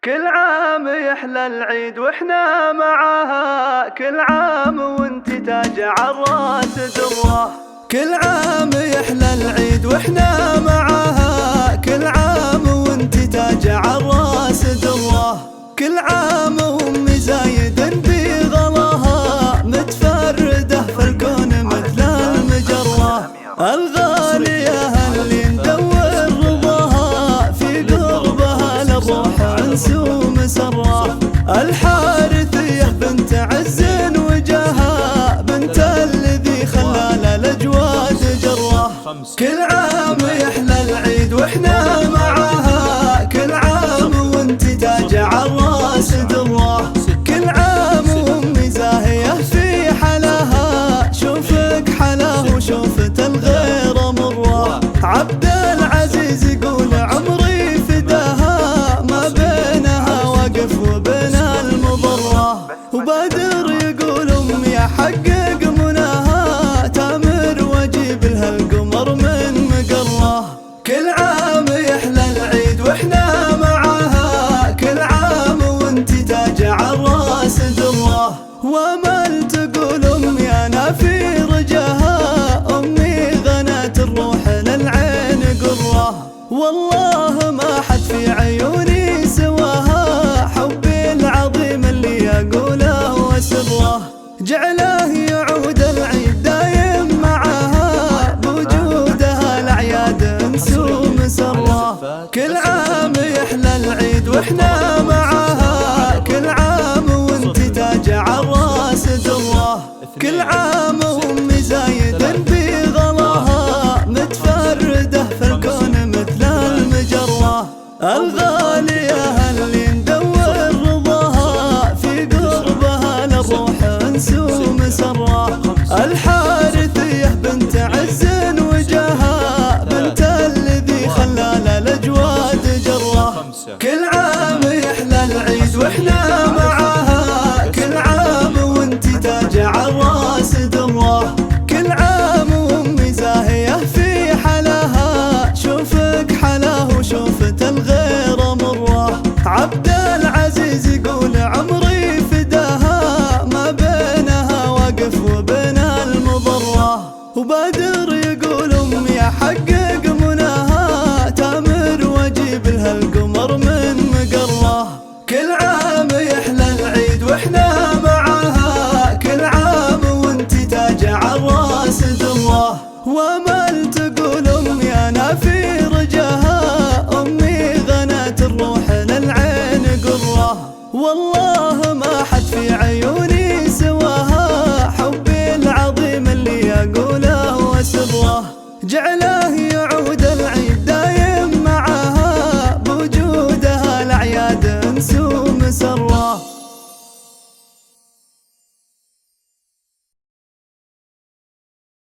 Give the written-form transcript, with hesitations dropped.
كل عام يحلى العيد واحنا معاها، كل عام وانت تاج عالراس دره. كل عام يحلى العيد واحنا معاها، كل عام وانت تاج عالراس دره. كل عام وامي زايد بغلاها، متفردة في الكون مثل المجرة. الغالية اللي ندور رضاها، في قربها للروح انس ومسرة. الحارثية بنت عز وجاها، بنت الذي خلال الاجواد جره. كل عام يحلى العيد واحنا معاها، كل عام وانت تاج عالراس دره. كل عام وامي زاهية في حلاها، شوفك حلاه وشوفت الغير مره. عبد العزيز يقول عمري فداها، ما بينها وقف وبين المضره. وبادر يقول امي احقق مناها، تامر واجيب لها القمر من مقره. كل عام يحلى العيد واحنا معاها، كل عام وانت تاج عالراس دره. وامل تقول امي انا في رجاها، امي غنت الروح للعين قره. والله ما حد في عيوني سواها، حبي العظيم اللي اقوله واسره. جعله يعود العيد دايم معاها، بوجودها الاعياد انس ومسره. كل عام يحلى العيد واحنا معاها، كل عام وانت تاج عالراس دره. كل عام وامي زايد بغلاها، متفردة في الكون مثل المجرة. الغالية اللي ندور رضاها، في قربها للروح انس ومسرة. الحارثية بنت عز وجاها، بنت الذي خلال الاجواد جره. كل عام